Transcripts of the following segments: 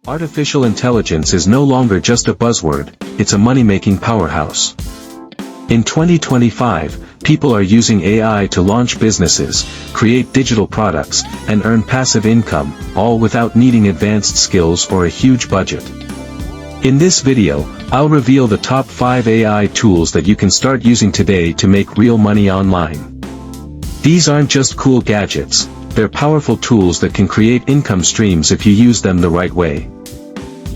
Artificial intelligence is no longer just a buzzword, it's a money-making powerhouse. In 2025, people are using AI to launch businesses, create digital products, and earn passive income, all without needing advanced skills or a huge budget. In this video, I'll reveal the top 5 AI tools that you can start using today to make real money online. These aren't just cool gadgets, they're powerful tools that can create income streams if you use them the right way.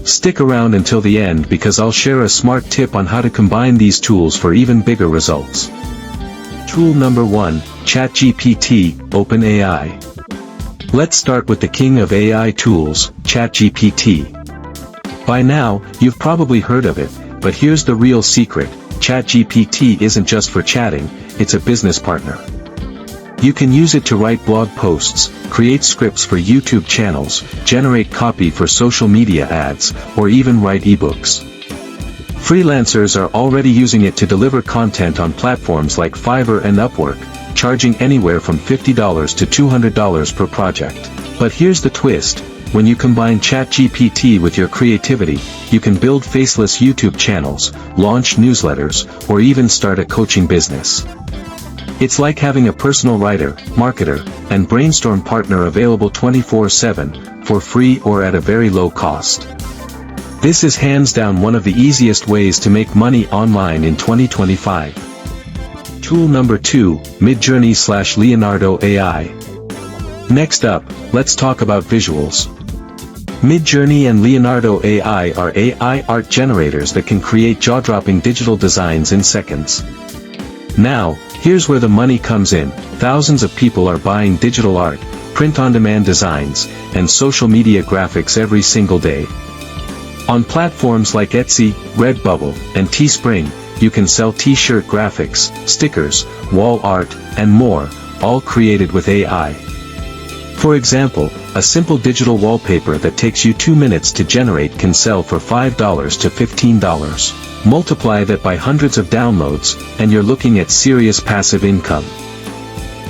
Stick around until the end because I'll share a smart tip on how to combine these tools for even bigger results. Tool number 1, ChatGPT, OpenAI. Let's start with the king of AI tools, ChatGPT. By now, you've probably heard of it, but here's the real secret, ChatGPT isn't just for chatting, it's a business partner. You can use it to write blog posts, create scripts for YouTube channels, generate copy for social media ads, or even write ebooks. Freelancers are already using it to deliver content on platforms like Fiverr and Upwork, charging anywhere from $50 to $200 per project. But here's the twist, when you combine ChatGPT with your creativity, you can build faceless YouTube channels, launch newsletters, or even start a coaching business. It's like having a personal writer, marketer, and brainstorm partner available 24/7, for free or at a very low cost. This is hands down one of the easiest ways to make money online in 2025. Tool number 2, MidJourney / Leonardo AI. Next up, let's talk about visuals. MidJourney and Leonardo AI are AI art generators that can create jaw-dropping digital designs in seconds. Now, here's where the money comes in. Thousands of people are buying digital art, print-on-demand designs, and social media graphics every single day. On platforms like Etsy, Redbubble, and Teespring, you can sell t-shirt graphics, stickers, wall art, and more, all created with AI. For example, a simple digital wallpaper that takes you 2 minutes to generate can sell for $5 to $15. Multiply that by hundreds of downloads, and you're looking at serious passive income.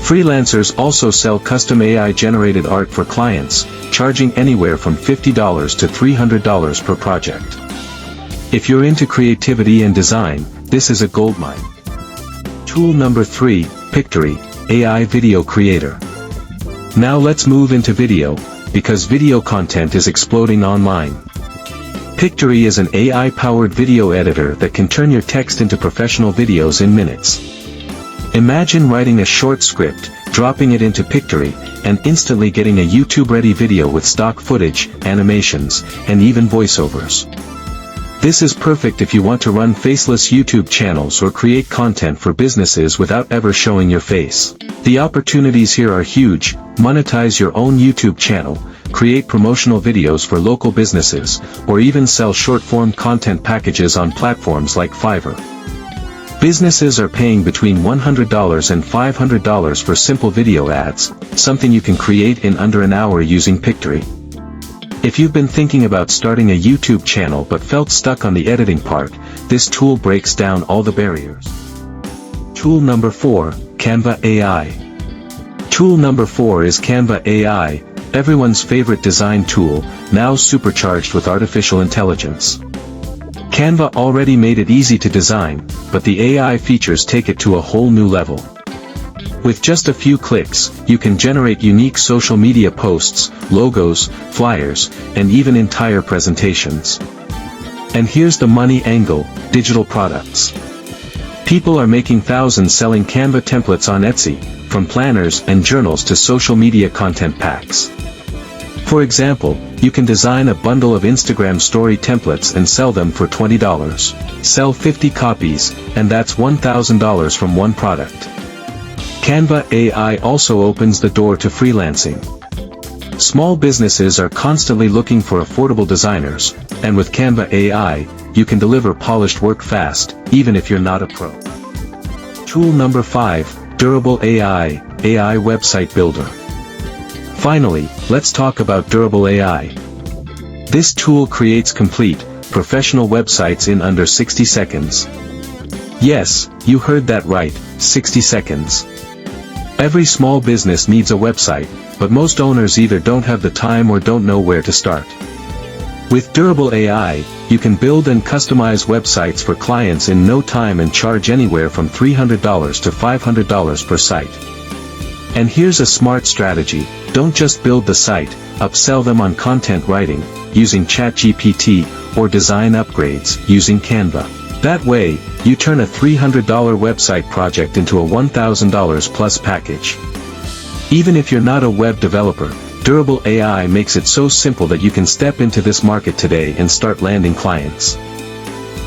Freelancers also sell custom AI-generated art for clients, charging anywhere from $50 to $300 per project. If you're into creativity and design, this is a goldmine. Tool number 3, Pictory, AI video creator. Now let's move into video, because video content is exploding online. Pictory is an AI-powered video editor that can turn your text into professional videos in minutes. Imagine writing a short script, dropping it into Pictory, and instantly getting a YouTube-ready video with stock footage, animations, and even voiceovers. This is perfect if you want to run faceless YouTube channels or create content for businesses without ever showing your face. The opportunities here are huge: monetize your own YouTube channel, create promotional videos for local businesses, or even sell short-form content packages on platforms like Fiverr. Businesses are paying between $100 and $500 for simple video ads, something you can create in under an hour using Pictory. If you've been thinking about starting a YouTube channel but felt stuck on the editing part, this tool breaks down all the barriers. Tool number 4, Canva AI. Tool number 4 is Canva AI, everyone's favorite design tool, now supercharged with artificial intelligence. Canva already made it easy to design, but the AI features take it to a whole new level. With just a few clicks, you can generate unique social media posts, logos, flyers, and even entire presentations. And here's the money angle, digital products. People are making thousands selling Canva templates on Etsy, from planners and journals to social media content packs. For example, you can design a bundle of Instagram story templates and sell them for $20. Sell 50 copies, and that's $1,000 from one product. Canva AI also opens the door to freelancing. Small businesses are constantly looking for affordable designers, and with Canva AI, you can deliver polished work fast, even if you're not a pro. Tool number 5, Durable AI, AI website builder. Finally, let's talk about Durable AI. This tool creates complete, professional websites in under 60 seconds. Yes, you heard that right, 60 seconds. Every small business needs a website, but most owners either don't have the time or don't know where to start. With Durable AI, you can build and customize websites for clients in no time and charge anywhere from $300 to $500 per site. And here's a smart strategy: don't just build the site, upsell them on content writing, using ChatGPT, or design upgrades, using Canva. That way, you turn a $300 website project into a $1,000 plus package. Even if you're not a web developer, Durable AI makes it so simple that you can step into this market today and start landing clients.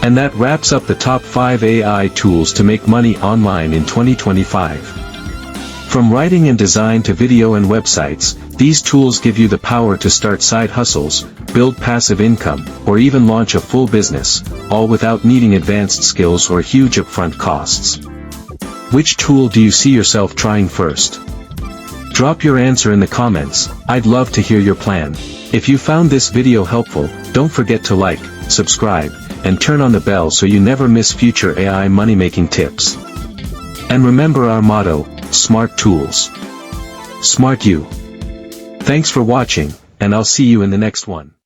And that wraps up the top 5 AI tools to make money online in 2025. From writing and design to video and websites, these tools give you the power to start side hustles, build passive income, or even launch a full business, all without needing advanced skills or huge upfront costs. Which tool do you see yourself trying first? Drop your answer in the comments. I'd love to hear your plan. If you found this video helpful, don't forget to like, subscribe, and turn on the bell so you never miss future AI money-making tips. And remember our motto: smart tools, smart you. Thanks for watching, and I'll see you in the next one.